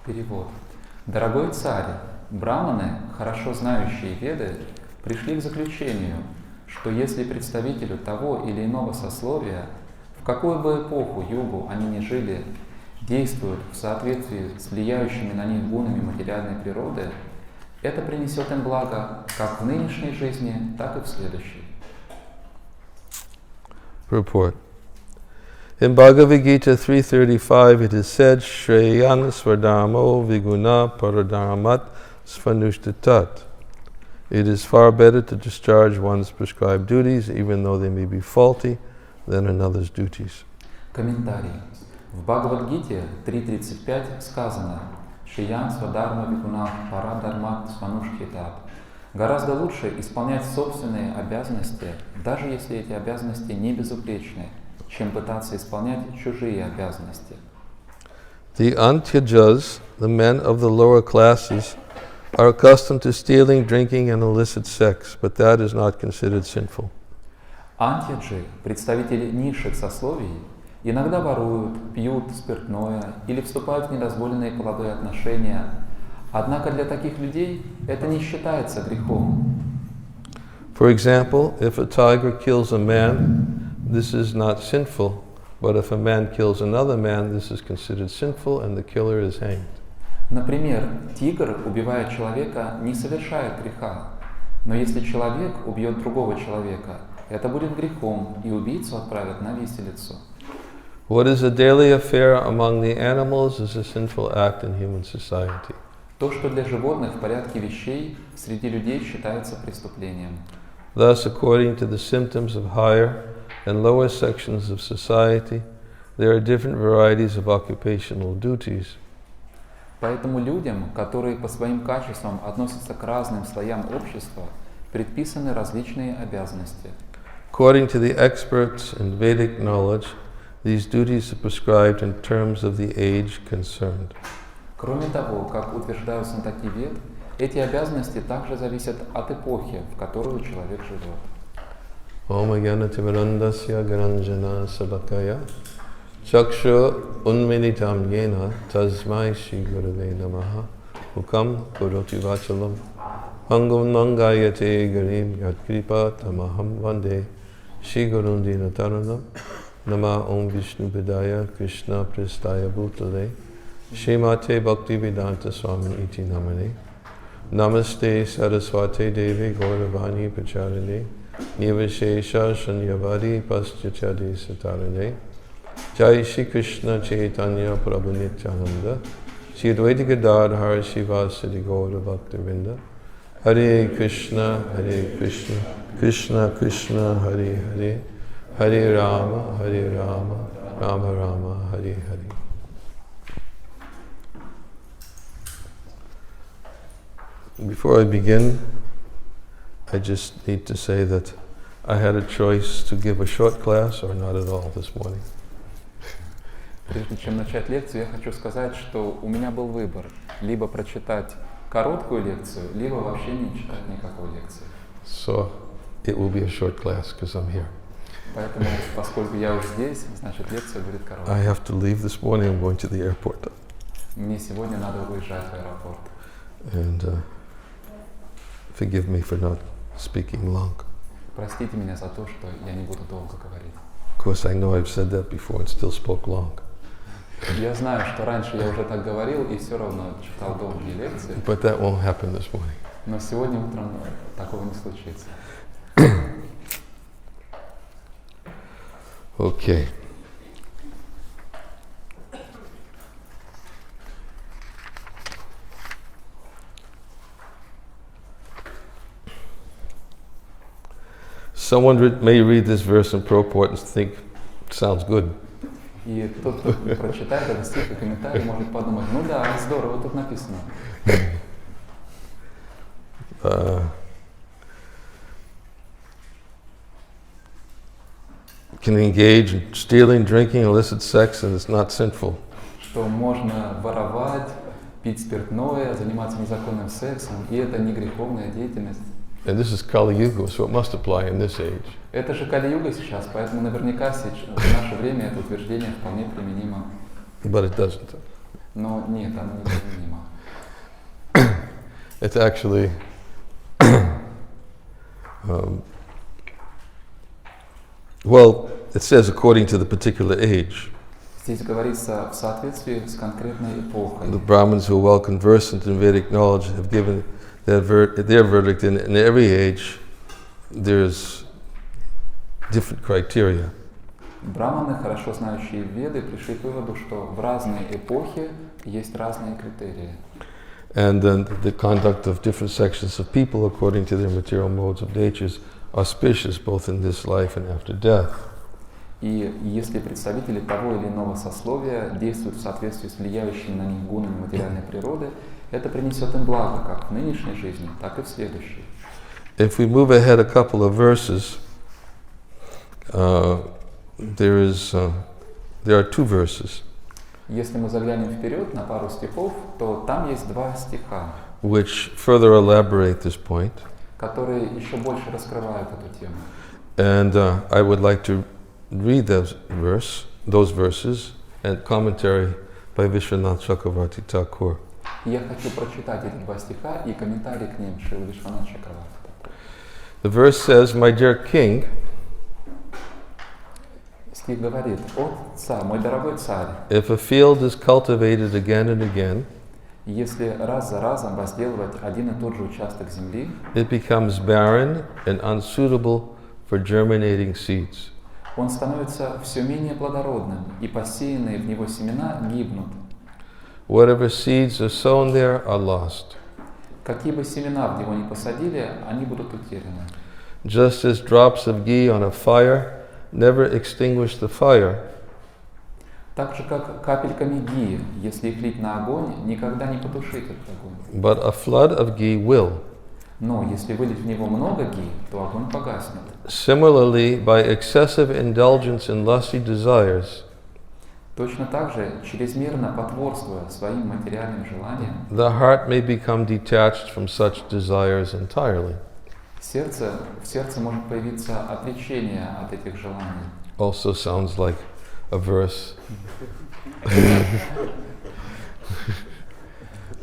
Перевод. Дорогой царь, браманы, хорошо знающие Веды, пришли к заключению, что если представителю того или иного сословия, в какую бы эпоху, югу они ни жили, действуют в соответствии с влияющими на них гунами материальной природы, это принесет им благо как в нынешней жизни, так и в следующей. Report. In Bhagavad-Gita 3:35 it is said, Shreyan svardharmo viguna paradharmat svanushtatat. It is far better to discharge one's prescribed duties, even though they may be faulty, than another's duties. Комментарий. В Бхагавад-Гите 3.35 сказано «Шиян свадарма викуна парадармат сванушхитат». Гораздо лучше исполнять собственные обязанности, даже если эти обязанности не безупречны, чем пытаться исполнять чужие обязанности. The Antyajas, the men of the lower classes, are accustomed to stealing, drinking, and illicit sex, but that is not considered sinful. Антьяджи, представители низших сословий, иногда воруют, пьют спиртное или вступают в недозволенные половые отношения. Однако для таких людей это не считается грехом. For example, if a tiger kills a man, this is not sinful, but if a man kills another man, this is considered sinful and the killer is hanged. Например, тигр, убивая человека, не совершает греха. Но если человек убьет другого человека, это будет грехом, и убийцу отправят на виселицу. What is a daily affair among the animals is a sinful act in human society. То, что для животных в порядке вещей, среди людей считается преступлением. Thus, according to the symptoms of higher and lower sections of society, there are different varieties of occupational duties. Поэтому людям, которые по своим качествам относятся к разным слоям общества, предписаны различные обязанности. According to the experts in Vedic knowledge, these duties are prescribed in terms of the age concerned. Кроме того, как утверждают знатоки Вед, эти обязанности также зависят от эпохи, в которую человек живет. Om Agyanatimirandasya Garanjana Sabakaya Chaksha Unminitam Yena Tasmai Shri Gurave Namaha Hukam Kuroti Vachalam Hangam Nangayate Garim Yatkripa Tamaham Vande Shri Gurundina Taranam Nama Om Vishnu Bidaya Krishna Pristaya Bhutale Shrimate Bhaktivedanta Swami Iti Namane Namaste Saraswate Devi Gauravani Pacharane Nivashesha Shanyavadi Paschachadi Satarane Jai Shri Krishna Chaitanya Prabhu Nityananda Shri Advaita Gadadhar Shivasadi Gaura Bhaktivinda Hare Krishna Krishna Krishna Hare Hare Hare Rama Rama Rama Hare Hare. Before I begin, I just need to say that I had a choice to give a short class or not at all this morning. Прежде чем начать лекцию, я хочу сказать, что у меня был выбор: либо прочитать короткую лекцию, либо вообще не читать никакой лекции. So it will be a short class because I'm here. Поэтому, поскольку я уже здесь, значит лекция будет короткой. I have to leave this morning. I'm going to the airport. Мне сегодня надо уезжать в аэропорт. And forgive me for not speaking long. Простите меня за то, что я не буду долго говорить. Of course, I know I've said that before and still spoke long. Я знаю, что раньше я уже так говорил и все равно читал долгие лекции. But that won't happen this morning. Но сегодня утром такого не случится. Okay. Someone may read this verse and purport and think it sounds good. И тот, кто прочитает этот стих и комментарий, может подумать: ну да, здорово тут написано. Can engage in stealing, drinking, illicit sex, and it's not sinful. Что можно воровать, пить спиртное, заниматься незаконным сексом, и это не греховная деятельность. And this is Kali Yuga, so it must apply in this age. Это же Кали-юга сейчас, поэтому наверняка в наше время это утверждение вполне применимо. But it doesn't. Но нет, оно не применимо. It's actually well, it says according to the particular age. Здесь говорится в соответствии с конкретной эпохой. The Brahmins who are well conversant in Vedic knowledge have given their verdict in every age. There's different criteria. Браманы, хорошо знающие Веды, пришли к выводу, что в разные эпохи есть разные критерии. And then the conduct of different sections of people according to their material modes of nature is auspicious both in this life and after death. И если представители того или иного сословия действуют в соответствии с влияющими на них гунами материальной природы, это принесет им благо как в нынешней жизни, так и в следующей. If we move ahead a couple of verses, there are two verses Если мы заглянем вперед на пару стихов, то там есть два стиха, which further elaborate this point. которые еще больше раскрывают эту тему. And I would like to read those verses and commentary by Vishwanath Chakravarti Thakur. Я хочу прочитать эти два стиха и комментарий к ним Шрила Вишванатха Чакраварти. The verse says, "My dear king, Стих говорит: «О царь, мой дорогой царь, if a field is cultivated again and again, если раз за разом возделывать один и тот же участок земли, it becomes barren and unsuitable for germinating seeds. он становится все менее плодородным, и посеянные в него семена гибнут. Whatever seeds are sown there are lost. Какие бы семена в него ни посадили, они будут утеряны. Just as drops of ghee on a fire never extinguish the fire, Так же, как капельками ги, если их лить на огонь, никогда не потушить этот огонь. but a flood of ghee will. Но если вылить в него много ги, то огонь погаснет. Similarly, by excessive indulgence in lusty desires, Точно так же, чрезмерно потворствуя своим материальным желаниям, the heart may become detached from such desires entirely." в сердце может появиться отречение от этих желаний. Also sounds like a verse.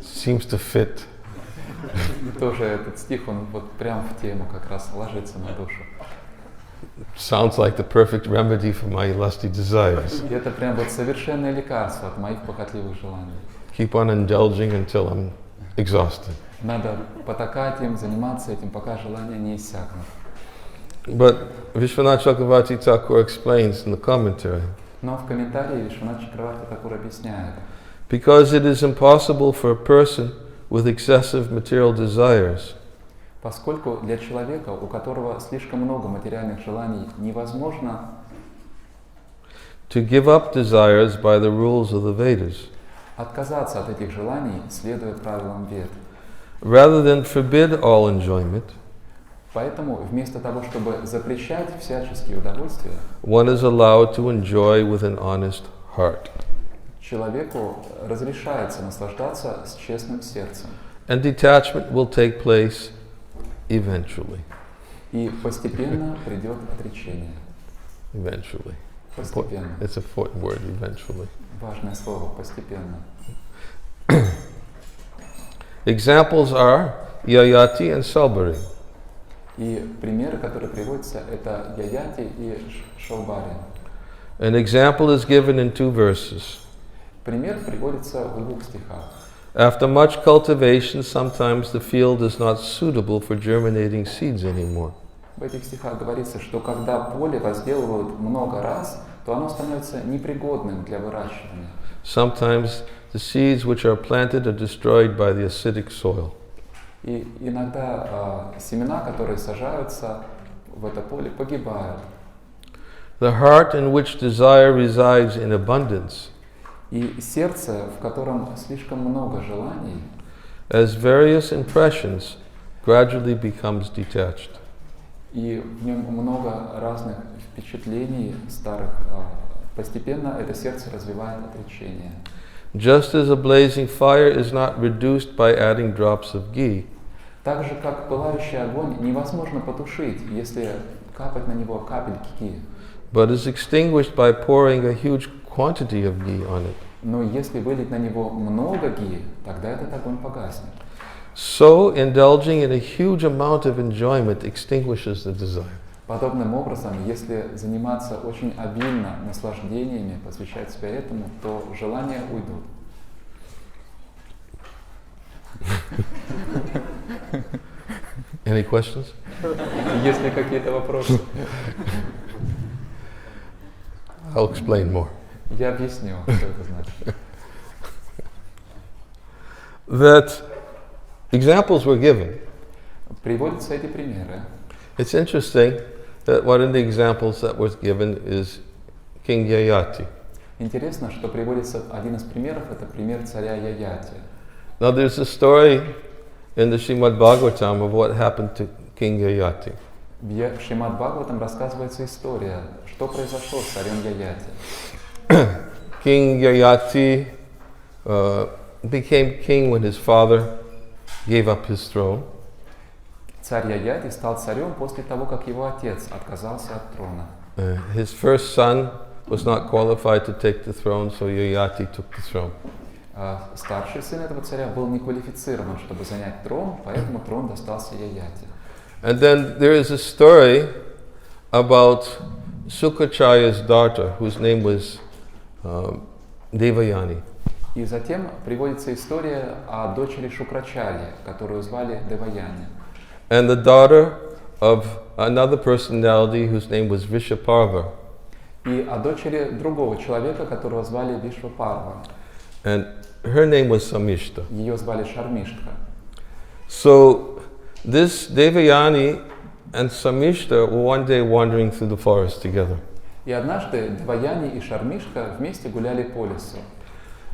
Seems to fit. Тоже этот стих, он вот прям в тему как раз ложится на душу. Sounds like the perfect remedy for my lusty desires. И это прям вот совершенное лекарство от моих похотливых желаний. Keep on indulging until I'm exhausted. Надо потакать им, заниматься этим, пока желания не иссякнут. But Vishwanath Chakravarti Thakur explains in the commentary, Но в комментарии Вишванатха Чакраварти Тхакур объясняет, because it is impossible for a person with excessive material desires поскольку для человека, у которого слишком много материальных желаний, невозможно to give up desires by the rules of the Vedas, отказаться от этих желаний, следуя правилам Вед. rather than forbid all enjoyment, Поэтому вместо того, чтобы запрещать всяческие удовольствия, one is allowed to enjoy with an honest heart. человеку разрешается наслаждаться с честным сердцем. And detachment will take place eventually. И постепенно придет отречение. Eventually. Постепенно. It's a important word, eventually. Важное слово «постепенно». Examples are Yayati and Salbari. И примеры, которые приводятся, это Яяти и Шалбари. An example is given in two verses. Пример приводится в двух стихах. After much cultivation, sometimes the field is not suitable for germinating seeds anymore. В этих стихах говорится, что когда поле возделывают много раз, то оно становится непригодным для выращивания. Sometimes the seeds which are planted are destroyed by the acidic soil. И иногда семена, которые сажаются в это поле, погибают. The heart in which desire resides in abundance, И сердце, в котором слишком много желаний, as various impressions, gradually becomes detached. и в нем много разных впечатлений старых, постепенно это сердце развивает отречение. Just as a blazing fire is not reduced by adding drops of ghee, Так же, как пылающий огонь невозможно потушить, если капать на него капельки ги. but is extinguished by pouring a huge quantity of ghee on it. Но если вылить на него много ги, тогда этот огонь погаснет. So indulging in a huge amount of enjoyment extinguishes the desire. Подобным образом, если заниматься очень обильно наслаждениями, посвящать себя этому, то желания уйдут. Any questions? Есть ли какие-то вопросы? I'll explain more. Я объясню, что это значит. That examples were given. Приводятся эти примеры. It's interesting that one of the examples that was given is King Yayati. Интересно, что приводится один из примеров, это пример царя Яяти. Now there's a story in the Srimad Bhagavatam of what happened to King Yayati. В Шримад Бхагаватам рассказывается история, что произошло с царем Яяти. King Yayati became king when his father gave up his throne. Царь Яяти стал царем после того, как его отец отказался от трона. His first son was not qualified to take the throne, so Yayati took the throne. Старший сын этого царя был не квалифицирован, чтобы занять трон, поэтому трон достался Яяти. And then there is a story about Sukracharya's daughter, whose name was Devayani. И затем приводится история о дочери Шукрачарьи, которую звали Деваяни. And the daughter of another personality whose name was Vishaparva. И о дочери другого человека, которого звали Вишвапарва. And her name was Samishta. Ее звали Шармиштха. So this Devayani and Samishta were one day wandering through the forest together. И однажды Деваяни и Шармиштха вместе гуляли по лесу.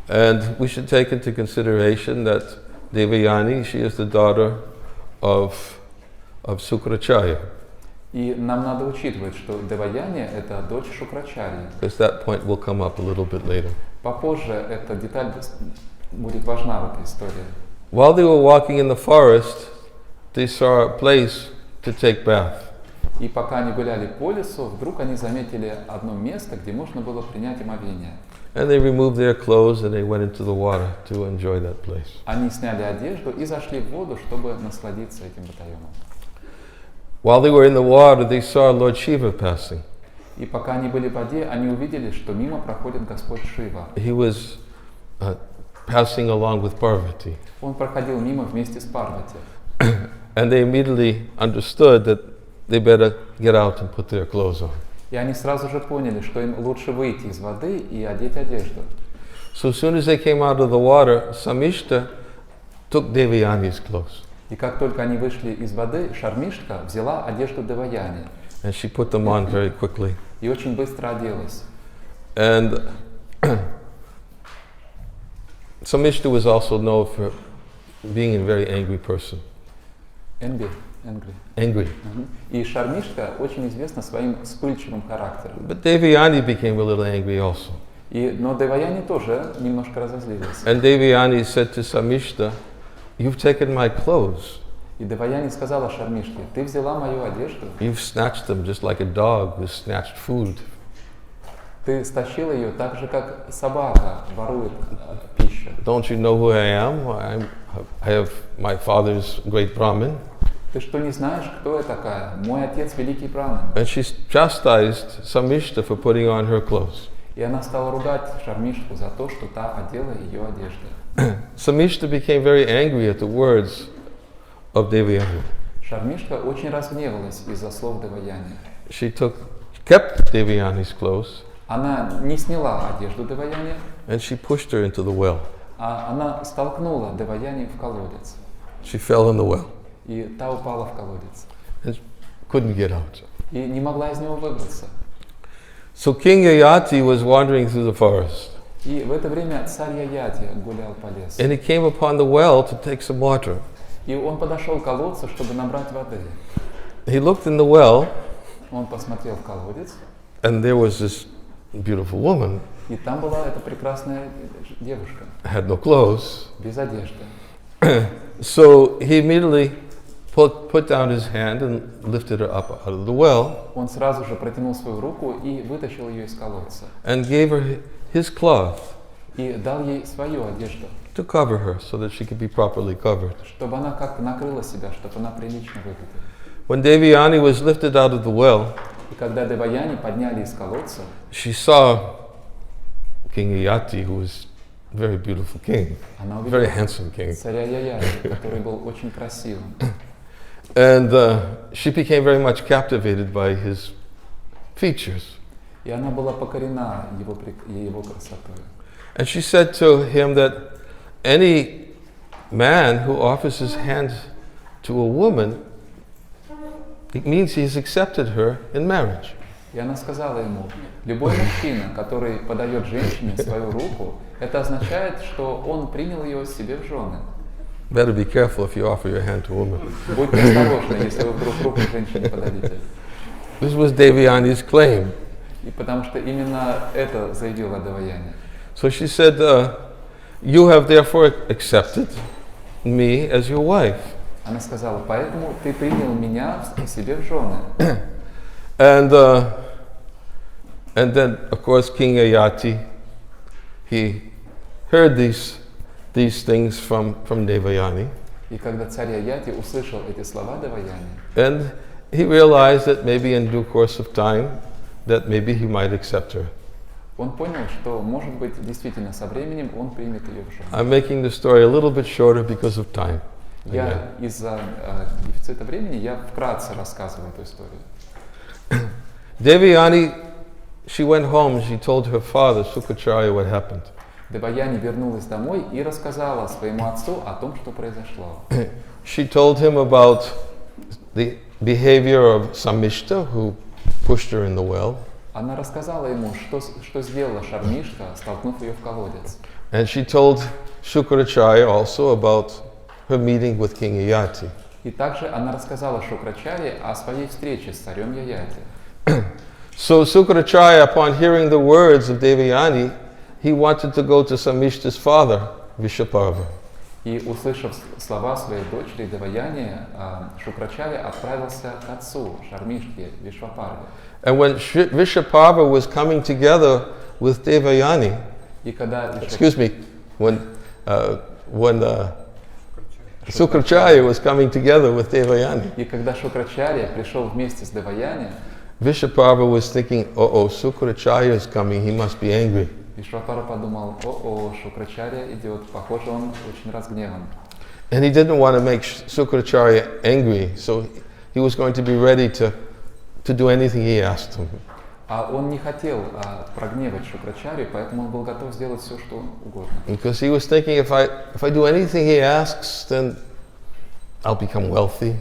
And we should take into consideration that Devayani, she is the daughter of Sukracharya. И нам надо учитывать, что Деваяни – это дочь Шукрачарьи. Because that point will come up a little bit later. Попозже эта деталь будет важна в этой истории. While they were walking in the forest, they saw a place to take bath. И пока они гуляли по лесу, вдруг они заметили одно место, где можно было принять омовение. And they removed their clothes and they went into the water to enjoy that place. Они сняли одежду и зашли в воду, чтобы насладиться этим водоемом. While they were in the water, they saw Lord Shiva passing. И пока они были в воде, они увидели, что мимо проходит Господь Шива. He was passing along with Parvati. Он проходил мимо вместе с Парвати. And they immediately understood that they better get out and put their clothes on. И они сразу же поняли, что им лучше выйти из воды и одеть одежду. So as soon as they came out of the water, Samishta took Devayani's clothes. И как только они вышли из воды, Шармиштха взяла одежду Деваяни. And she put them on very quickly. И очень быстро оделась. And Samishta was also known for being a very angry person. Angry. И Шармиштха очень известна своим вспыльчивым характером. But Devayani became a little angry also. Но Деваяни тоже немножко разозлилась. And Devayani said to Samishta, "You've taken my clothes. И Деваяни сказала Шармиштхе: ты взяла мою одежду. You've snatched them just like a dog who snatched food. Ты стащила ее так же, как собака ворует пищу. Don't you know who I am? I have my father's great Brahmin." Ты что, не знаешь, кто я такая? Мой отец великий браман. And she chastised Samishta for putting on her clothes. И она стала ругать Шармиштху за то, что та одела ее одежду. Samishta became very angry at the words of Devayani. Шармиштха очень разгневалась из-за слов Деваяни. She kept Devayani's clothes. Она не сняла одежду Деваяни. And she pushed her into the well. А она столкнула Деваяни в колодец. She fell in the well. И та упала в колодец. And couldn't get out. И не могла из него выбраться. So King Yayati was wandering through the forest. И в это время царь Яяти гулял по лесу. And he came upon the well to take some water. И он подошел к колодцу, чтобы набрать воды. He looked in the well. Он посмотрел в колодец. And there was this beautiful woman. И там была эта прекрасная девушка. Had no clothes. Без одежды. So he immediately put down his hand and lifted her up out of the well. Он сразу же протянул свою руку и вытащил ее из колодца. And gave her his cloth. И дал ей свою одежду. to cover her so that she could be properly covered. Чтобы она как-то накрыла себя, чтобы она прилично выглядела. When Devayani was lifted out of the well, И когда Деваяни подняли из колодца, she saw King Yayati, who was a very beautiful king, она very увидела handsome king. царя Яяти, который был очень красивым. And she became very much captivated by his features. И она была покорена его красотой. And she said to him that any man who offers his hand to a woman, it means he's accepted her in marriage. И она сказала ему, любой мужчина, который подает женщине свою руку, это означает, что он принял ее себе в жены. Better be careful if you offer your hand to a woman. Будьте осторожны, если вы вдруг руку женщине подадите. This was Devayani's claim. И потому что именно это заявила Деваяни. So she said, you have therefore accepted me as your wife. Она сказала, поэтому ты принял меня себе в жены. And then, of course, King Yayati, he heard these things from Devayani. И когда царь Яяти услышал эти слова Деваяни, And he realized that maybe in due course of time, that maybe he might accept her. он понял, что, может быть, действительно со временем он примет ее в жены. I'm making the story a little bit shorter because of time. Я из-за дефицита времени я вкратце рассказываю эту историю. Devayani, she went home, she told her father, Sukacharya, what happened. Деваяни вернулась домой и рассказала своему отцу о том, что произошло. She told him about the behavior of Samishta, who pushed her in the well. Она рассказала ему, что сделала Шармишта, столкнув ее в колодец. And she told Shukracharya also about her meeting with King Yayati. И также она рассказала Шукрачарье о своей встрече с царем Яяти. So Shukracharya, upon hearing the words of Devayani, he wanted to go to Samishta's father, Vishaparva. И, услышав слова своей дочери Деваяни, Шукрачарья отправился к отцу Шармишке, Вишвапарве. And when Vishaparva was coming together with Devayani, И когда when Shukracharya was coming together with Devayani, И когда Шукрачарья пришел вместе с Деваяни, Vishaparva was thinking, oh, Shukracharya is coming, he must be angry. Вишвапара подумал, Шукрачарья идет, похоже, он очень разгневан. And he didn't want to make Shukracharya angry, so he was going to be ready to do anything he asked him. А он не хотел прогневать Шукрачарью, поэтому он был готов сделать все, что угодно. Because he was thinking, if I do anything he asks, then I'll become wealthy,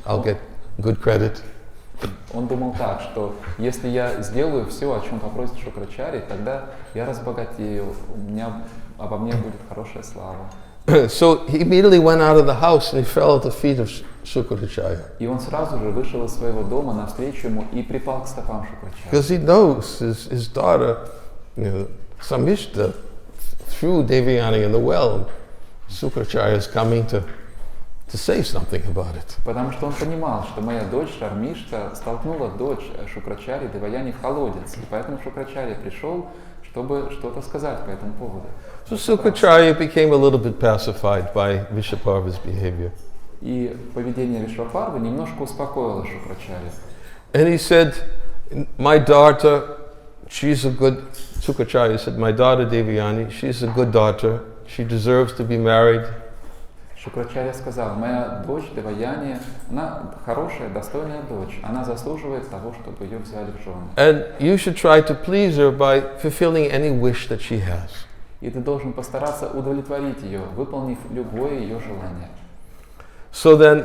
I'll get good credit. Он думал так, что если я сделаю все, о чем попросит Шукрачарья, тогда я разбогатею, обо мне будет хорошая слава. So he immediately went out of the house and he fell at the feet of Shukracharya. И он сразу же вышел из своего дома навстречу ему и припал к стопам Шукрачарьи. Because he knows his daughter, Samishta, threw Devayani in the well. Shukracharya is coming to say something about it. Потому что он понимал, что моя дочь Шармишта столкнула дочь Шукрачарьи Деваяни в колодец, и поэтому Шукрачарья пришел, чтобы что-то сказать по этому поводу. So Shukracharya became a little bit pacified by Vishaparva's behavior. И поведение Вишвапарвы немножко успокоило Шукрачарью. And he said, my daughter, Shukracharya said, my daughter Devayani, she's a good daughter, she deserves to be married. Шукрачарья сказал, моя дочь Деваяни, она хорошая, достойная дочь, она заслуживает того, чтобы ее взяли в жены. And you should try to please her by fulfilling any wish that she has. И ты должен постараться удовлетворить ее, выполнив любое ее желание. So then,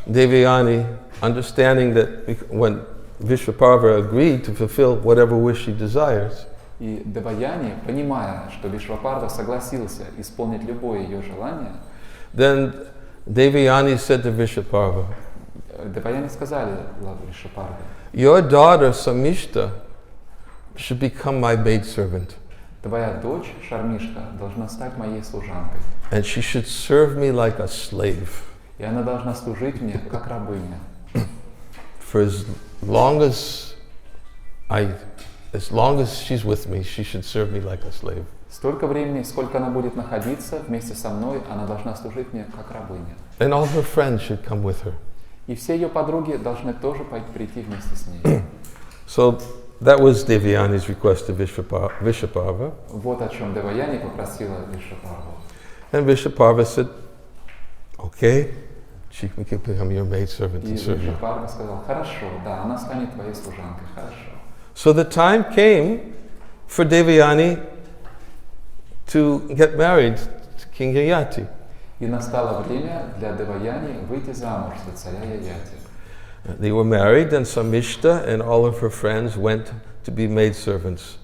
Devayani, understanding that when Vishwaparva agreed to fulfill whatever wish she desires, И Деваяни, понимая, что Вишвапарва согласился исполнить любое ее желание, then Devayani said to Vishaparva, Деваяни сказали Вишвапарве, your daughter Samishta should become my maidservant. Твоя дочь Шармишта должна стать моей служанкой. And she should serve me like a slave. И она должна служить мне как рабыня. For as long as she's with me, she should serve me like a slave. Столько времени, сколько она будет находиться вместе со мной, она должна служить мне как рабыня. And all her friends should come with her. И все ее подруги должны тоже прийти вместе с ней. So that was Devyani's request to Vishvaparva. Вот о чем Деваяни попросила Вишвапарву. And Vishvaparva said, okay, she can become your maidservant И and serve you. Вишвапарва сказал, хорошо, да, она станет твоей служанкой, хорошо. So the time came for Devyani to get married to King Yayati. И настало время для Деваяни выйти замуж за царя Яяти. They were married, and Samishta and all of her friends went to be maidservants.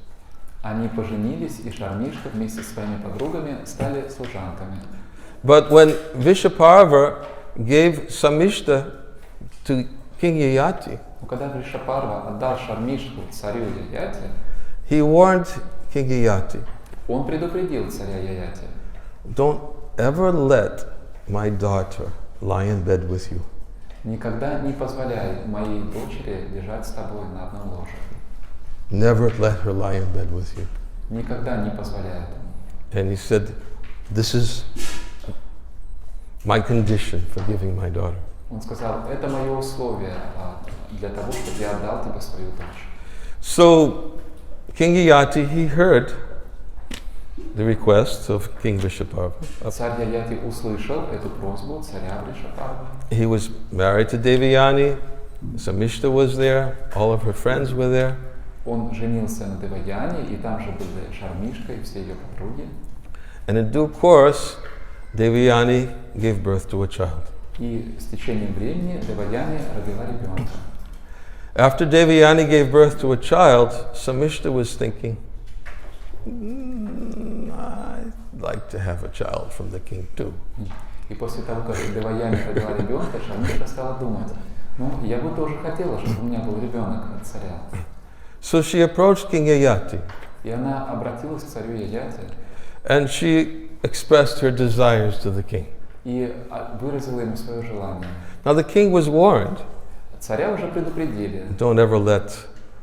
Они поженились, и Шармишка вместе со своими подругами стали служанками. But when Vishvaparva gave Samishta to King Yayati, Но когда Вишвапарва отдал Шармишку царю Яяти, he warned King Yayati, он предупредил царя Яяти. don't ever let my daughter lie in bed with you. Никогда не позволяй моей дочери лежать с тобой на одном ложе. Never let her lie in bed with you. Никогда не позволяй этому. And he said, this is my condition for giving my daughter. Он сказал, это мое условие для того, чтобы я отдал тебе свою дочь. So King Yayati, he heard the request of King Vishvaparva. Царь Яяти услышал эту просьбу царя Вишвапарвы. He was married to Devyani, Samishta was there, all of her friends were there. Он женился на Деваяне, и там же были Шармишка и все ее подруги. And in due course, Devyani gave birth to a child. И с течением времени Деваяне родила ребенка. After Devyani gave birth to a child, Samishta was thinking, I'd like to have a child from the king too. И после того, как Деваяне родила ребенка, Шармишка стала думать, ну, я бы тоже хотела, чтобы у меня был ребенок от царя. So she approached King Yayati И она обратилась к царю Яяти and she expressed her desires to the king. и выразила ему свое желание. Now the king was warned, Царя уже предупредили, don't ever let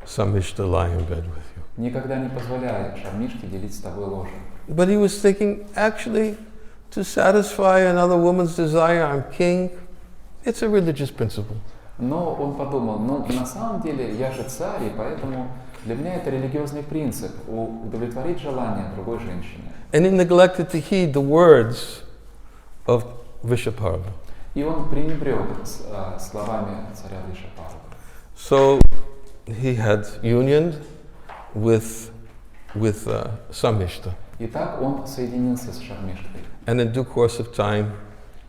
Samishta lie in bed with you. никогда не позволяй Шармишке делить с тобой ложе. But he was thinking, actually, to satisfy another woman's desire, I'm king. It's a religious principle. Но он подумал, ну, на самом деле, я же царь, и поэтому для меня это религиозный принцип – удовлетворить желание другой женщины. And he neglected to heed the words of Vishvaparva. И он пренебрег словами царя Вишвапарвы. So he had union with Samishta. И так он соединился с Шармишкой. And in due course of time,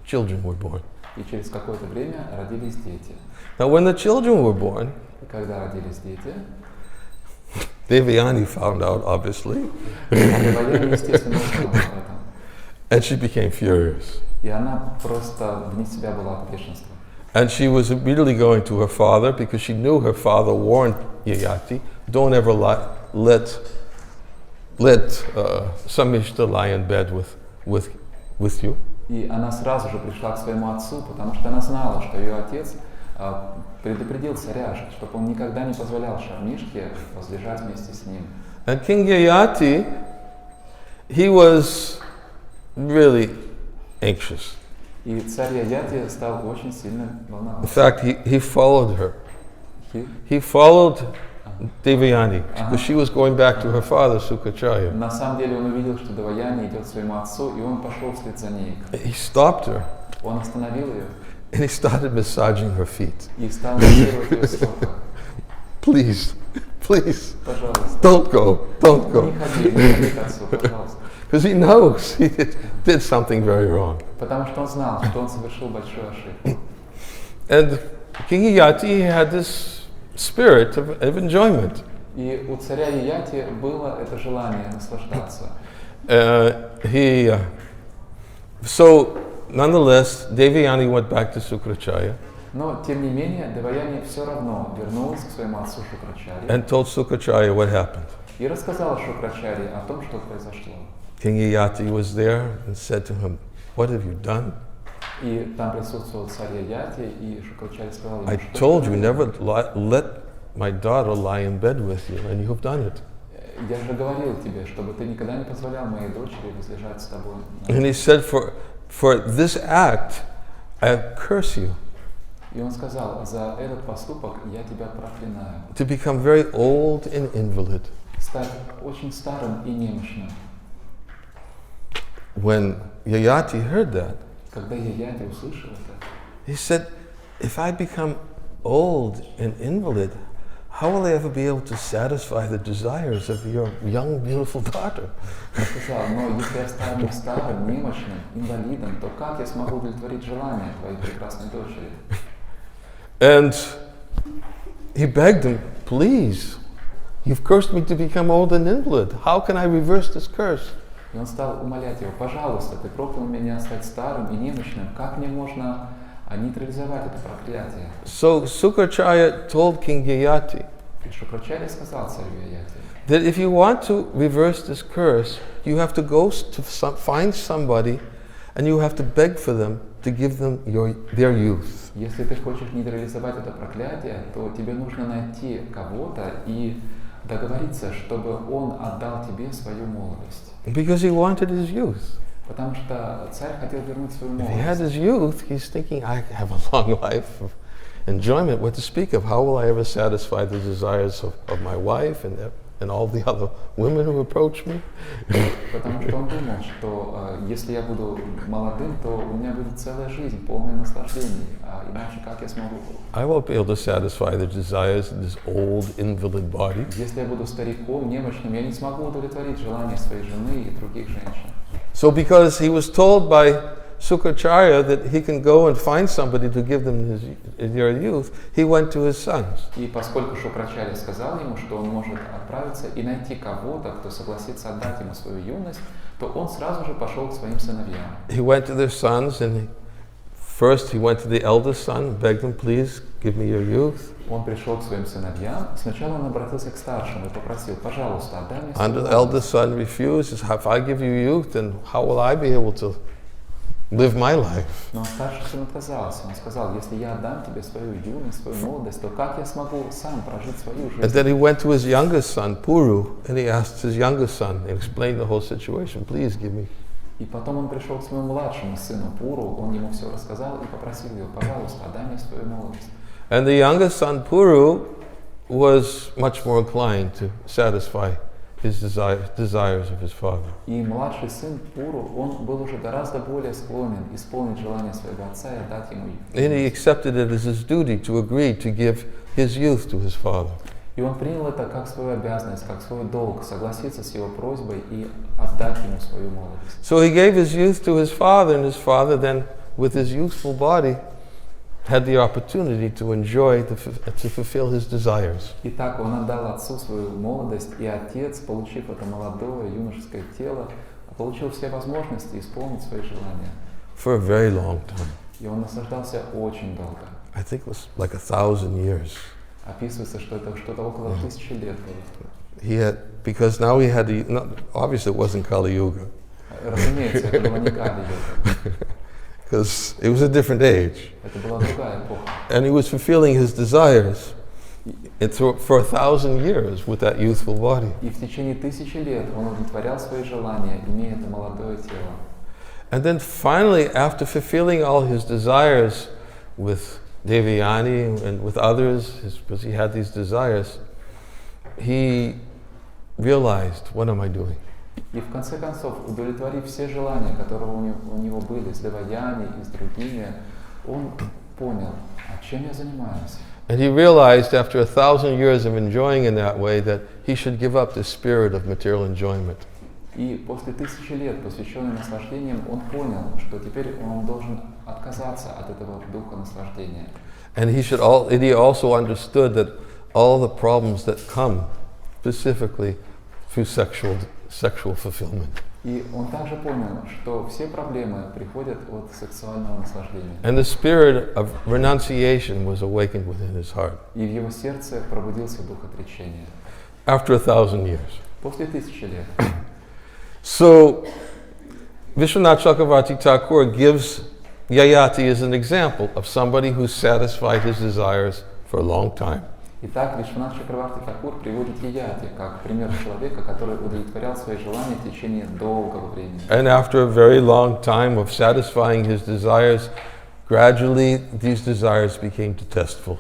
children were born. И через какое-то время родились дети. Now when the children were born, И когда родились дети, Devyani found out, obviously, Деваяни, естественно, узнала об этом. and she became furious. И она просто вне себя была от бешенства. And she was immediately going to her father because she knew her father warned Yayati, don't ever let Samishta lie in bed with you. И она сразу же пришла к своему отцу, потому что она знала, что ее отец предупредил царя, чтобы он никогда не позволял Шармишке возлежать вместе с ним. And King Yayati, he was really anxious. И царь Яяти стал очень сильно In волноваться. fact, he followed her. He followed Devyani because she was going back to her father, Sukacharya. На самом деле он увидел, что Деваяни идет к своему отцу, и он пошел вслед за ней. He stopped her Он остановил ее and he started massaging her feet. и стал массировать ее стопы. Please, please, Пожалуйста, don't не go. ходи к отцу, пожалуйста. Because he knows he did something very wrong. Потому что он знал, что он совершил большую ошибку. And King Yayati had this spirit of enjoyment. И у царя Яяти было это желание наслаждаться. So, nonetheless, Devyani went back to Sukracharya Но, тем не менее, Деваяни все равно вернулась к своему отцу Шукрачаре and told Sukracharya what happened. и рассказала Шукрачаре о том, что произошло. King Yayati was there and said to him, what have you done? И там присутствовал царь Яяти, и Шукрачаре сказал ему, I что told you never let my daughter lie in bed with you, and you have done it. Я же говорил тебе, чтобы ты никогда не позволял моей дочери возлежать с тобой. And he said, for this act, I curse you. И он сказал, за этот поступок я тебя проклинаю. To become very old and invalid. Стать очень старым и немощным. When Yayati heard that, Когда Яяти услышал это, he said, if I become old and invalid, how will I ever be able to satisfy the desires of your young, beautiful daughter? он сказал, но если я стану старым, немощным, инвалидом, то как я смогу удовлетворить желания твоей прекрасной дочери? And he begged him, please, you've cursed me to become old and invalid. How can I reverse this curse? И он стал умолять его, пожалуйста, ты проклял меня стать старым и немощным, как мне можно нейтрализовать это проклятие? So Sukracharya told King Yayati И Шукрачарья сказал царю Яяти, that if you want to reverse this curse, you have to go to find somebody and you have to beg for them to give them their youth. если ты хочешь нейтрализовать это проклятие, то тебе нужно найти кого-то и договориться, чтобы он отдал тебе свою молодость. Because he wanted his youth. Потому что царь хотел вернуть свою If he had молодость. his youth, he's thinking, I have a long life of enjoyment, what to speak of. How will I ever satisfy the desires of my wife and all the other women who approach me? Потому что он думал, что если я буду молодым, то у меня будет целая жизнь, полная наслаждений. А иначе как я смогу? I won't be able to satisfy the desires of this old invalid body. Если я буду стариком, немощным, я не смогу удовлетворить желания своей жены и других женщин. So because he was told by Sukracharya that he can go and find somebody to give them their youth, he went to his sons. И поскольку Шукрачарья сказал ему, что он может отправиться и найти кого-то, кто согласится отдать ему свою юность, то он сразу же пошел к своим сыновьям. He went to their sons and first he went to the eldest son, begged him, please give me your youth. Он пришел к своим сыновьям. Сначала он обратился к старшему и попросил, пожалуйста, отдай мне And свою the молодость. eldest son refused. He said, if I give you youth, then how will I be able to live my life? Но старший сын отказался. Он сказал, если я отдам тебе свою юность, свою молодость, то как я смогу сам прожить свою And жизнь? then he went to his youngest son, Puru, and he asked his youngest son, and explained the whole situation, please give me. И потом он пришел к своему младшему сыну Пуру, он ему все рассказал и попросил его, пожалуйста, отдай мне свою молодость. And the youngest son, Puru, was much more inclined to satisfy his desires of his father. И младший сын Пуру, он был уже гораздо более склонен исполнить желание своего отца и отдать ему. And he accepted it as his duty to agree to give his youth to his father. И он принял это как свою обязанность, как свой долг, согласиться с его просьбой и отдать ему свою молодость. So he gave his youth to his father, and his father then, with his youthful body, had the opportunity to enjoy, to fulfill his desires. Итак, он отдал отцу свою молодость, и отец, получив это молодое юношеское тело, получил все возможности исполнить свои желания. For a very long time. И он наслаждался очень долго. I think it was like 1,000 years. Описывается, что это что-то около 1000 лет было. He had, because now he had, obviously it wasn't Kali Yuga, Разумеется, это была не Кали-юга. because it was a different age. Это была другая эпоха. And he was fulfilling his desires for 1,000 years with that youthful body. И в течение 1000 лет он удовлетворял свои желания, имея это молодое тело. And then finally, after fulfilling all his desires with Devayani and with others, because he had these desires, he realized, what am I doing? И в конце концов, удовлетворив все желания, которые у него были с Деваяни и с другими, он понял, а чем я занимаюсь. And he realized after 1,000 years of enjoying in that way that he should give up the spirit of material enjoyment. И после 1000 лет, посвященных наслаждениям, он понял, что теперь он должен отказаться от этого духа наслаждения. And he also understood that all the problems that come specifically through sexual fulfillment. И он также понял, что все проблемы приходят от сексуального наслаждения. And the spirit of renunciation was awakened within his heart. И в его сердце пробудился дух отречения. After 1,000 years. После 1000 лет. So, Vishwanath Chakravarti Thakur gives Yayati as an example of somebody who satisfied his desires for a long time. Итак, Вишванат Чакраварти Такур приводит Яяти как пример человека, который удовлетворял свои желания в течение долгого времени. And after a very long time of satisfying his desires, gradually these desires became detestable.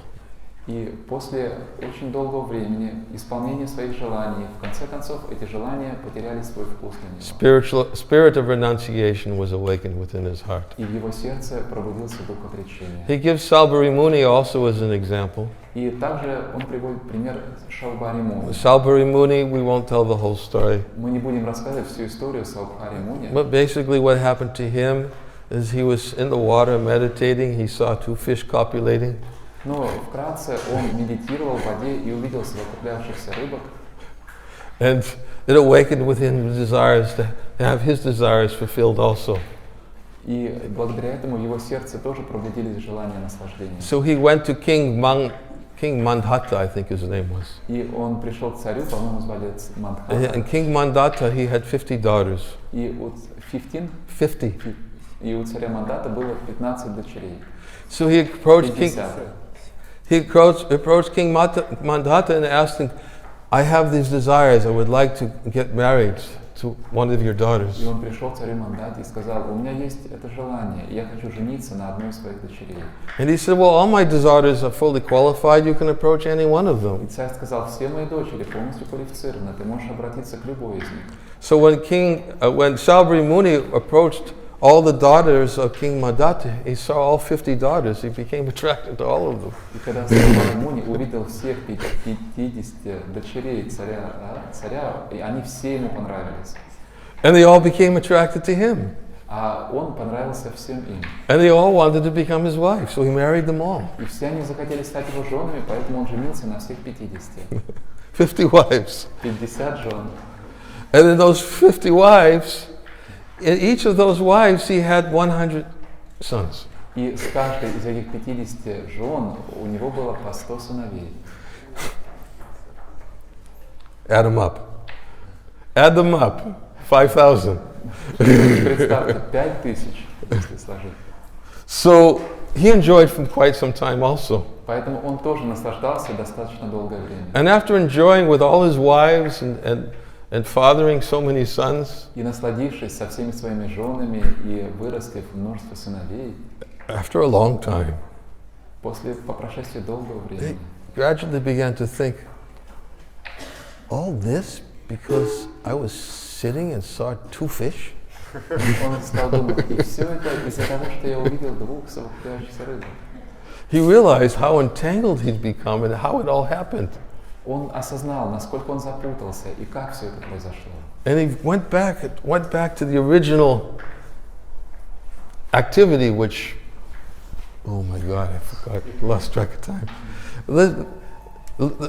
И после очень долгого времени исполнения своих желаний, в конце концов, эти желания потеряли свой вкус для него. Spirit of renunciation was awakened within his heart. И в его сердце пробудился дух отречения. He gives Salbari Muni also as an example. И также он приводит пример Шалбари Муни. Salbari Muni, we won't tell the whole story. Мы не будем рассказывать всю историю Салбари Муни. But basically what happened to him is he was in the water meditating, he saw two fish copulating. Но вкратце он медитировал в воде и увидел совокуплявшихся рыбок. And it awakened within him desires to have his desires fulfilled also. И благодаря этому в его сердце тоже пробудились желания наслаждения. So he went to King Mandhata, I think his name was. И он пришел к царю, по-моему, звали Мандхата. And King Mandhata, he had 50 daughters. И у 50. И у царя Мандата было 15 дочерей. So he approached King Mandhata and asked him, I have these desires, I would like to get married to one of your daughters. И он пришел к царю Мандате и сказал: у меня есть это желание, я хочу жениться на одной из своих дочерей. And he said, well, all my daughters are fully qualified, you can approach any one of them. И царь сказал: все мои дочери полностью квалифицированы, ты можешь обратиться к любой из них. So when Salbari Muni approached all the daughters of King Mandhata, he saw all 50 daughters, he became attracted to all of them. И когда Салбари Муни увидел всех 50 дочерей царя, и они все ему понравились. And they all became attracted to him. А он понравился всем им. And they all wanted to become his wife, so he married them all. И все они захотели стать его женами, поэтому он женился на всех 50. 50 wives. 50 жен. And in those 50 wives, in each of those wives, he had 100 sons. И с каждой из этих 50 жен у него было по 100 сыновей. Add them up. Add them up. 5,000. Представьте, 5000, если сложить. So he enjoyed from quite some time also. Поэтому он тоже наслаждался достаточно долгое время. And after enjoying with all his wives and fathering so many sons, И насладившись со всеми своими женами и вырастив множество сыновей, after a long time, по прошествии долгого he времени, gradually began to think, all this because I was sitting and saw two fish? он стал думать: и все это из-за того, что я увидел двух совокупляющихся рыбок. He realized how entangled he'd become and how it all happened. Он осознал, насколько он запутался и как все это произошло. And he went back to the original activity, which, oh my God, I forgot, lost track of time.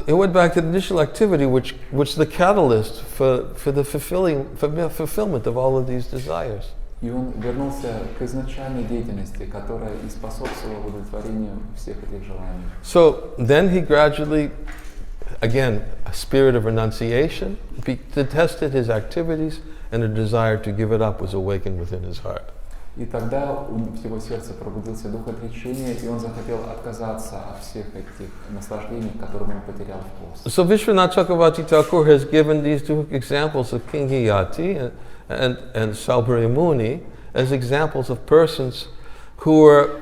It went back to the initial activity, which the catalyst for the fulfillment of all of these desires. И он вернулся к изначальной деятельности, которая и способствовала удовлетворению всех этих желаний. So then he gradually, again, a spirit of renunciation, detested his activities, and a desire to give it up was awakened within his heart. И тогда в его сердце пробудился дух отречения, и он захотел отказаться от всех этих наслаждений, которым он потерял вкус. So Vishwanath Chakravarti Thakur has given these two examples of King Yayati and Salbari Muni as examples of persons who were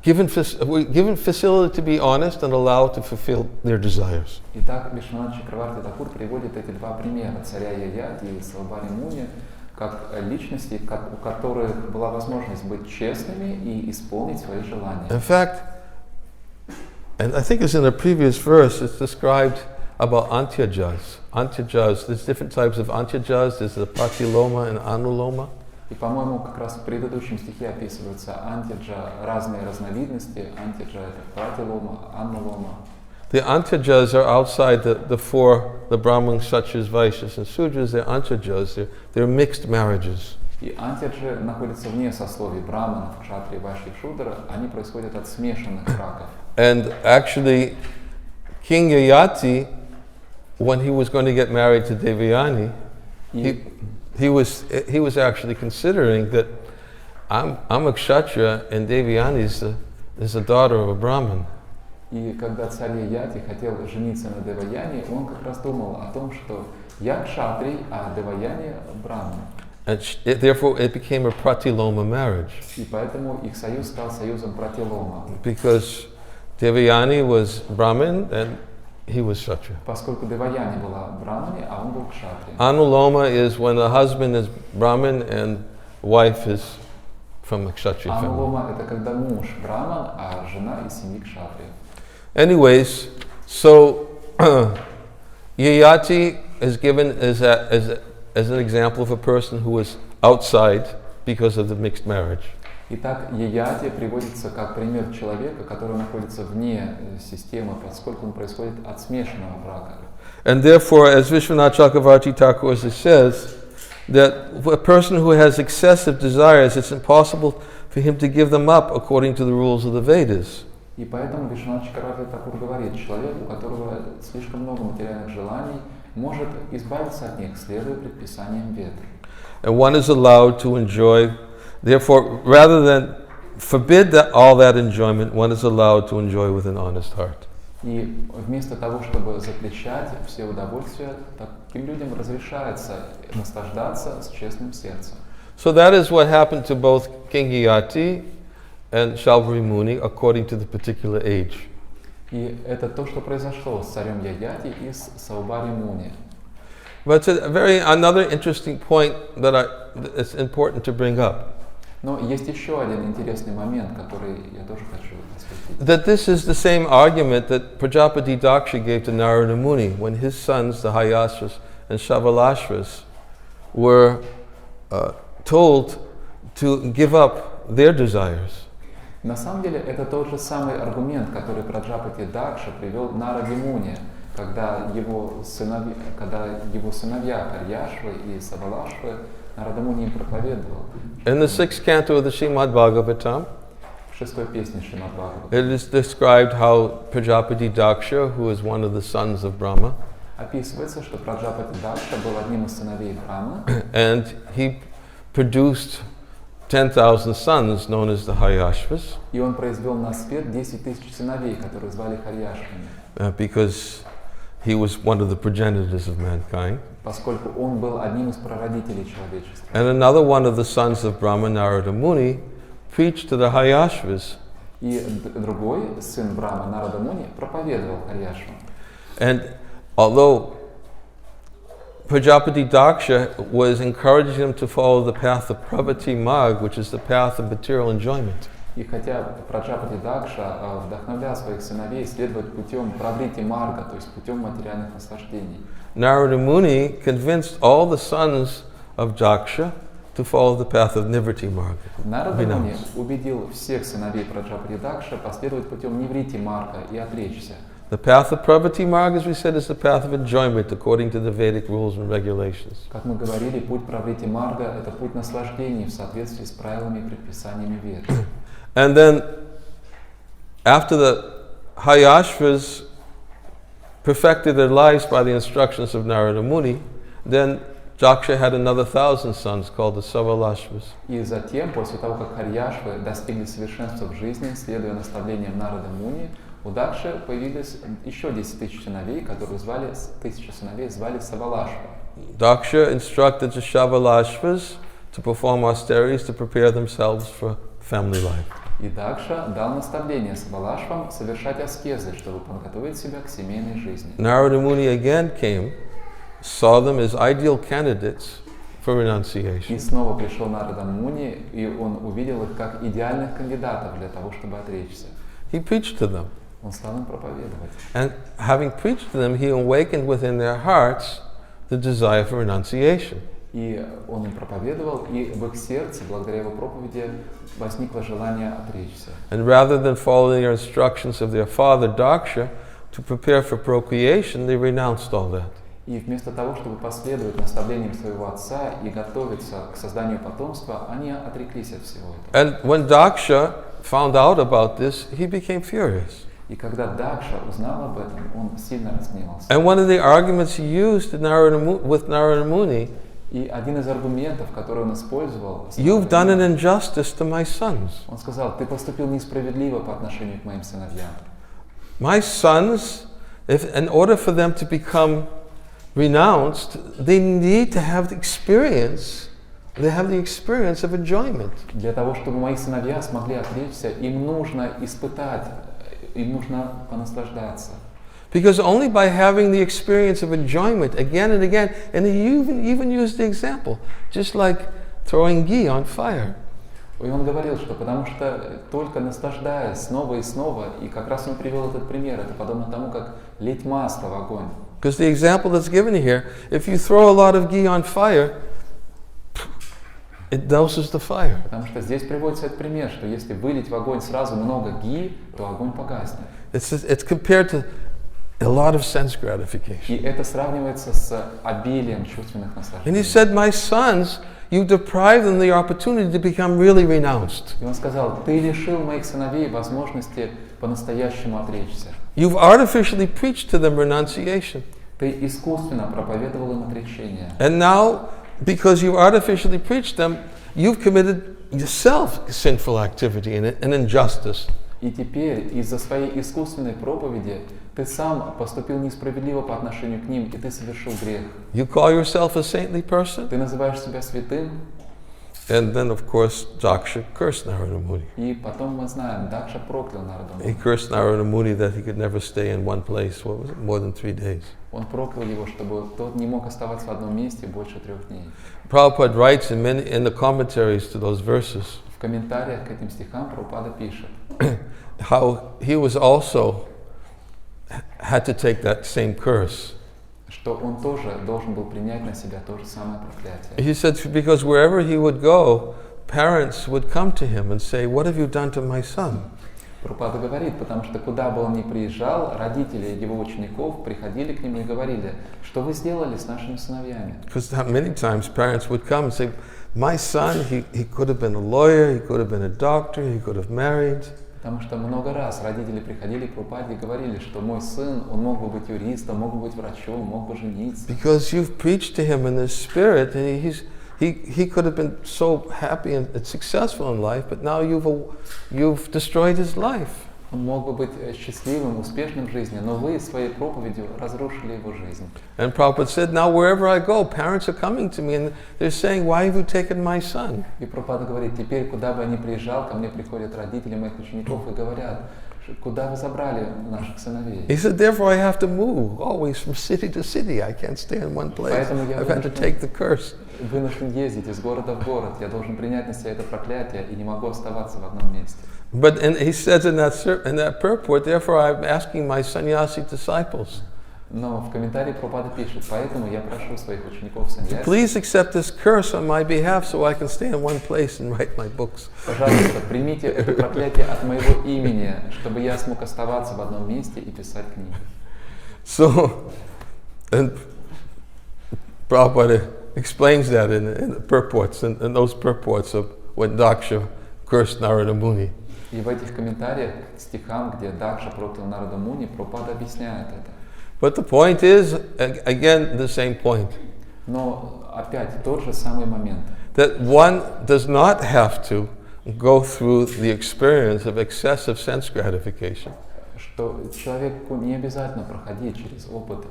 given facility to be honest and allowed to fulfill their desires. Итак, Вишванат Чакраварти Такур приводит эти два примера царя Яяти и Салбари Муни как личности, у которых была возможность быть честными и исполнить свои желания. In fact, and I think it's in a previous verse, it's described about antyajas. Antyajas, there's different types of antyajas. There's the pratiloma and anuloma. И, по-моему, как раз в предыдущем стихе описываются антяджа, разные разновидности. Антяджа — это пратилома, аннулома. The antyajas are outside the Brahmins, Kshatriyas, Vaishyas, and Sudras. They're antyajas. They're mixed marriages. И антяджи находятся вне сословий браманов, кшатрии, вайшьи, шудра. Они происходят от смешанных браков. And actually, King Yayati, when he was going to get married to Devayani, he was actually considering that I'm a kshatriya and Devayani is is a daughter of a Brahmin. И когда царь Яяти хотел жениться на Деваяне, он как раз думал о том, что я кшатрий, а Деваяне браман. And therefore it became a pratiloma marriage. И поэтому их союз стал союзом пратилома. Because Devayani was Brahmin and he was Kshatriya. Поскольку Деваяни была брамани, а он был кшатри. Anuloma is when a husband is Brahmin and wife is from a Kshatriya family. Анулома — это когда муж браман, а жена из семьи кшатри. Anyways, so Yayati is given as an example of a person who was outside because of the mixed marriage. Итак, Яяти приводится как пример человека, который находится вне системы, поскольку он происходит от смешанного брака. And therefore, as Vishwanath Chakravarti Thakur says, that a person who has excessive desires, it's impossible for him to give them up according to the rules of the Vedas. И поэтому Вишванат Чакраварти Такур говорит, человек, у которого слишком много материальных желаний, может избавиться от них, следуя предписаниям Вед. And one is allowed to enjoy, therefore, rather than forbid all that enjoyment, one is allowed to enjoy with an honest heart. И вместо того, чтобы запрещать все удовольствия, таким людям разрешается наслаждаться с честным сердцем. So that is what happened to both King Yayati and Shalvari Muni according to the particular age. И это то, что произошло с царем Яяти и с Саубари Муни. But it's another interesting point that it's important to bring up. Но есть еще один интересный момент, который я тоже хочу осветить. That this is the same argument that Prajapati Daksha gave to Narada Muni when his sons, the Hayasvas and Shavalashvas, were told to give up their desires. На самом деле это тот же самый аргумент, который Праджапати Дакша привел Нараде Муни, когда его сыновья Карьяшвы и Савалашвы Нарада Муни им проповедовал. In the 6th canto of the Srimad Bhagavatam, В шестой песне Шримад Бхагаватам it is described how Prajapati Daksha, who is one of the sons of Brahma, описывается, что Праджапати Дакша был одним из сыновей Брамы, and he produced 10,000 sons known as the Hayashvas, и он произвел на свет 10 тысяч сыновей, которые звали Харьяшвами, because he was one of the progenitors of mankind. поскольку он был одним из прародителей человечества. And another one of the sons of Brahma, Narada Muni, preached to the Hayashvas. И другой сын Брамы, Нарада Муни, проповедовал Харьяшвам. And although Prajapati Daksha was encouraging them to follow the path of Pravati Marg, which is the path of material enjoyment. И хотя Праджапати Дакша вдохновлял своих сыновей следовать путем Праврити Марга, то есть путем материальных наслаждений, Narada Muni convinced all the sons of Daksha to follow the path of Nivriti Marga. Нарада Муни убедил всех сыновей Праджапати Дакша последовать путем Ниврити Марга и отречься. The path of Pravati Marg, as we said, is the path of enjoyment according to the Vedic rules and regulations. Как мы говорили, путь Праврити Марга — это путь наслаждений в соответствии с правилами и предписаниями Вед. And then, after the Hayashvas perfected their lives by the instructions of Narada Muni, then Daksha had another 1,000 sons called the Savalashvas. И затем, после того, как Харьяшвы достигли совершенства в жизни, следуя наставлениям Нарада Муни, у Дакши появились еще 10 тысяч сыновей, которые звали Савалашва. Daksha instructed the Shavalashvas to perform austerities to prepare themselves for family life. И Дакша дал наставление Савалашвам совершать аскезы, чтобы подготовить себя к семейной жизни. Narada Muni again came, saw them as ideal candidates for renunciation. И снова пришел Нарада Муни, и он увидел их как идеальных кандидатов для того, чтобы отречься. He preached to them. Он стал им проповедовать. And having preached to them, he awakened within their hearts the desire for renunciation. И он им проповедовал, и в их сердце, благодаря его проповеди, возникло желание отречься. And rather than following the instructions of their father Daksha to prepare for procreation, they renounced all that. И вместо того, чтобы последовать наставлениям своего отца и готовиться к созданию потомства, они отреклись от всего этого. And when Daksha found out about this, he became furious. И когда Дакша узнал об этом, он сильно разгневался. And one of the arguments he used with Narada Muni И один из аргументов, который он использовал, You've done an injustice to my sons. он сказал: ты поступил несправедливо по отношению к моим сыновьям. My sons, in order for them to become renounced, they need to have the experience. They have the experience of enjoyment. Для того, чтобы мои сыновья смогли отречься, им нужно испытать, им нужно понаслаждаться. Because only by having the experience of enjoyment again and again, and he even used the example, just like throwing ghee on fire. И он говорил, что потому что только наслаждаясь снова и снова, и как раз он привел этот пример, это подобно тому, как лить масло в огонь. Because the example that's given here, if you throw a lot of ghee on fire, it douses the fire. Потому что здесь приводится этот пример, что если вылить в огонь сразу много ги, то огонь погаснет. It's compared to a lot of sense gratification. И это сравнивается с обилием чувственных And he наслаждений. said, my sons, you deprive them the opportunity to become really renounced. И он сказал: ты лишил моих сыновей возможности по-настоящему отречься. You've artificially preached to them renunciation. Ты искусственно проповедовал им отречение. And now, because you artificially preached them, you've committed yourself sinful activity and injustice. И теперь из-за своей искусственной проповеди ты сам поступил несправедливо по отношению к ним, и ты совершил грех. You call yourself a saintly person? Ты называешь себя святым, And then, of course, Daksha cursed Narada Muni. и потом мы знаем, Дакша проклял Нарада He Муни. cursed Narada Muni that he could never stay in one place, what was it, more than 3 days. Он проклял его, чтобы тот не мог оставаться в одном месте больше 3 дней. Prabhupada writes in the commentaries to those verses В комментариях к этим стихам Прабхупада пишет, how he was also had to take that same curse. что он тоже должен был принять на себя то же самое проклятие. He said because wherever he would go, parents would come to him and say, "What have you done to my son?" Прабхупада говорит, потому что куда бы он ни приезжал, родители его учеников приходили к нему и говорили: что вы сделали с нашими сыновьями? Because many times parents would come and say, "My son, he could have been a lawyer, he could have been a doctor, he could have married." Потому что много раз родители приходили к Прабхупаде и говорили, что мой сын, он мог бы быть юристом, мог бы быть врачом, мог бы жениться. Because you've preached to him in the spirit, and he could have been so happy and successful in life, but now you've destroyed his life. Он мог бы быть счастливым, успешным в жизни, но вы своей проповедью разрушили его жизнь. And Prabhupada said, now wherever I go, parents are coming to me and they're saying, why have you taken my son? И Прабхупада говорит, теперь, куда бы я ни приезжал, ко мне приходят родители моих учеников и говорят, куда вы забрали наших сыновей? He said, therefore I have to move always from city to city. I can't stay in one place. I've had to take the curse. Вынужден ездить из города в город. Я должен принять на себя это проклятие и не могу оставаться в одном месте. But he says in that purport, therefore I'm asking my sannyasi disciples, Но в комментарии Прабхупада пишет, поэтому я прошу своих учеников санньяси, please accept this curse on my behalf so I can stay in one place and write my books. пожалуйста, примите это проклятие от моего имени, чтобы я смог оставаться в одном месте и писать книги. So, and Prabhupada explains that in the purports, in those purports of when Daksha cursed Narada Muni. И в этих комментариях к стихам, где Дакша проклял Нарада Муни, Прабхупада объясняет это. But the point is, again, the same point. Но опять тот же самый момент. That one does not have to go through the experience of excessive sense gratification. Что человеку не обязательно проходить через опыт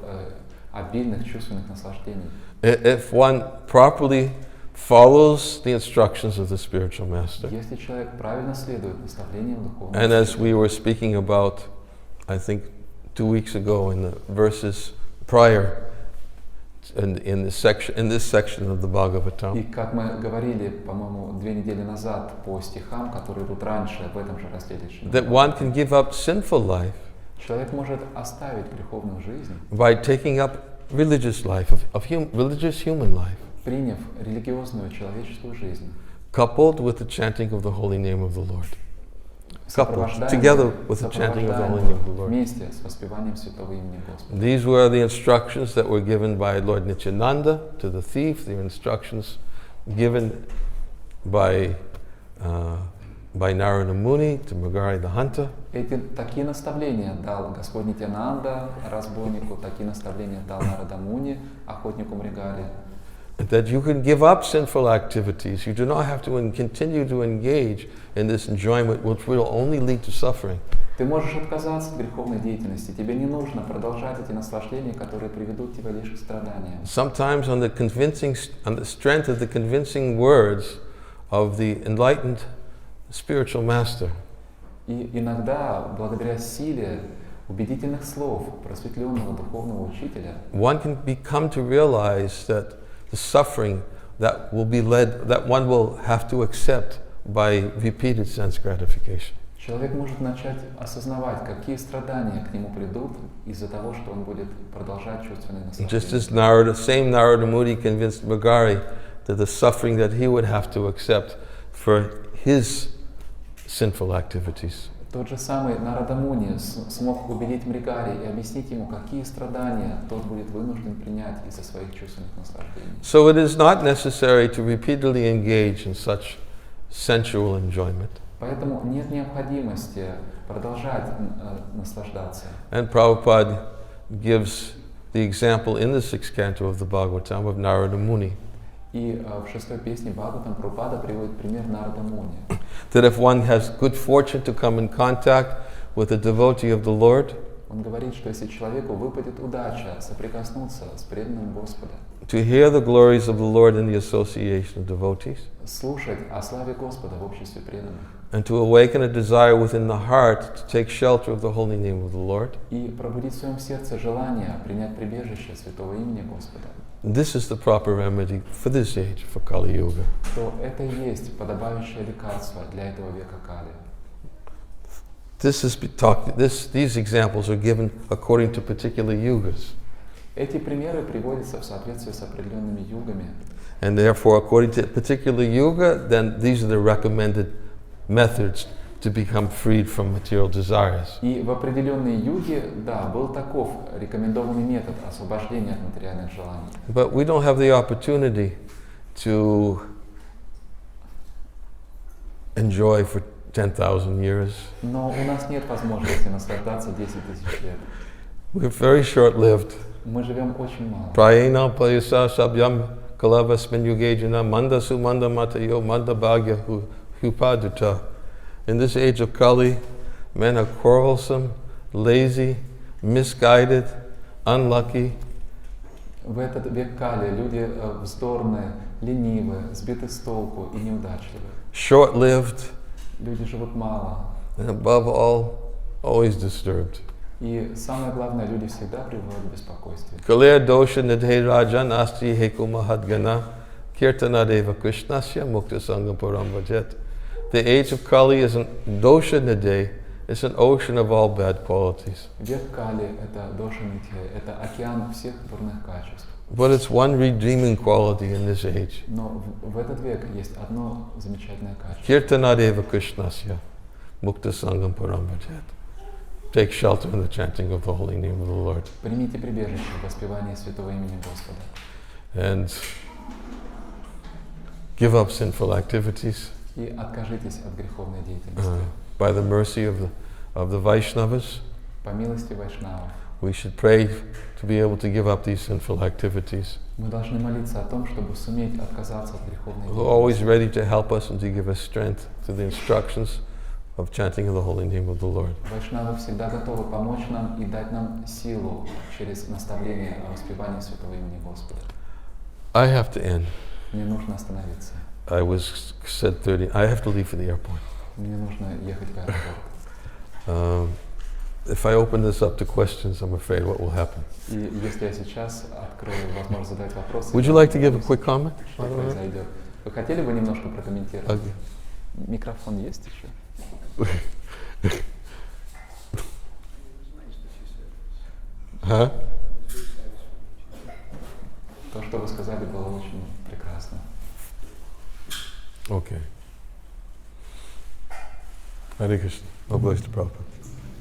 обильных чувственных наслаждений. If one properly follows the instructions of the spiritual master. Если человек правильно следует наставлениям духовного And as учителя. we were speaking about, I think 2 weeks ago in the verses prior, in this section of the И Bhagavatam, как мы говорили, по-моему, 2 недели назад по стихам, которые идут раньше в этом же разделе, that one can give up sinful life человек может оставить греховную жизнь, by taking up religious life, religious human life, приняв религиозную человеческую жизнь, coupled with the chanting of the holy name of the Lord. Coupled together with the chanting of the holy name of the Lord. вместе с воспеванием святого имени Господа. These were the instructions that were given by Lord Nityananda to the thief. The instructions given by Narada Muni to Mrigari the hunter. Такие наставления дал Господь Нитянанда разбойнику, такие наставления дал Нарада Муни, охотнику Мригари. that you can give up sinful activities. You do not have to continue to engage in this enjoyment, which will only lead to suffering. Ты можешь отказаться от греховной деятельности. Тебе не нужно продолжать эти наслаждения, которые приведут тебя лишь к страданиям. Sometimes on the strength of the convincing words of the enlightened spiritual master. И иногда, благодаря силе убедительных слов просветленного духовного учителя, one can come to realize that the suffering that one will have to accept by repeated sense gratification. человек может начать осознавать, какие страдания к нему придут из-за того, что он будет продолжать чувственные Just наслаждения. as same Narada Muni convinced Magari that the suffering that he would have to accept for his sinful activities. Тот же самый Нарада Муни смог убедить Мригари и объяснить ему, какие страдания тот будет вынужден принять из-за своих чувственных наслаждений. So it is not necessary to repeatedly engage in such sensual enjoyment. Поэтому нет необходимости продолжать наслаждаться. And Prabhupada gives the example in the 6th canto of the Bhagavatam of Narada Muni. И в 6-й песне Бхагаватам Прабхупада приводит пример Нарада Муни. That if one has good fortune to come in contact with a devotee of the Lord, Он говорит, что если человеку выпадет удача соприкоснуться с преданным Господа, to hear the glories of the Lord in the association of devotees, слушать о славе Господа в обществе преданных, and to awaken a desire within the heart to take shelter of the holy name of the Lord, и пробудить в своем сердце желание принять прибежище святого имени Господа, this is the proper remedy for this age, for Kali Yuga. то это и есть подобающее лекарство для этого века Кали. These examples are given according to particular yugas. Эти примеры приводятся в соответствии с определенными югами. And therefore, according to a particular yuga, then these are the recommended methods to become freed from material desires. И в определенные юги, да, был таков рекомендованный метод освобождения от материальных желаний. But we don't have the opportunity to enjoy for 10,000 years. Но у нас нет возможности наслаждаться 10 тысяч лет. We're very short-lived. Мы живем очень мало. Prayena payasa sabhyam kalavasmin yugejana manda sumanda matayo manda bhagya hupaduta. In this age of Kali, men are quarrelsome, lazy, misguided, unlucky. В этот век Кали люди вздорные, ленивые, сбиты с толку и неудачливы. Short-lived, Люди живут мало. and above all, always disturbed. И самое главное, люди всегда пребывают в беспокойстве. Kalir dosha nidhe rajan asti heku mahadgana kirtanadeva krishnasya mukta sangam param vajet. The age of Kali is an dosha nidhe, it's an ocean of all bad qualities. Век Кали — это доша нитхи, это океан всех дурных качеств. But it's one redeeming quality in this age. Но в этот век есть одно замечательное качество. Kirtanadeva krishnasya mukta sangam param vajet. Take shelter in the chanting of the holy name of the Lord. Примите прибежище в воспевании святого имени Господа. And give up sinful activities. И откажитесь от греховной деятельности. By the mercy of the Vaishnavas, По милости Вайшнавов. we should pray to be able to give up these sinful activities. Мы должны молиться о том, чтобы суметь отказаться от греховной Who are always деятельности. ready to help us and to give us strength to the instructions of chanting of the holy name of the Lord. Вайшнавы всегда готовы помочь нам и дать нам силу через наставление о воспевании святого имени Господа. I have to end. Мне нужно остановиться. I have to leave for the airport. Мне нужно ехать в аэропорт. If I open this up to questions, I'm afraid what will happen. И если я сейчас открою возможность задать вопросы, Would you like to give a quick comment? что произойдет? Вы хотели бы немножко прокомментировать? Okay. Микрофон есть еще? Huh? То, что вы сказали, было очень прекрасно. Okay. Hare Krishna. Область, Prabhupada.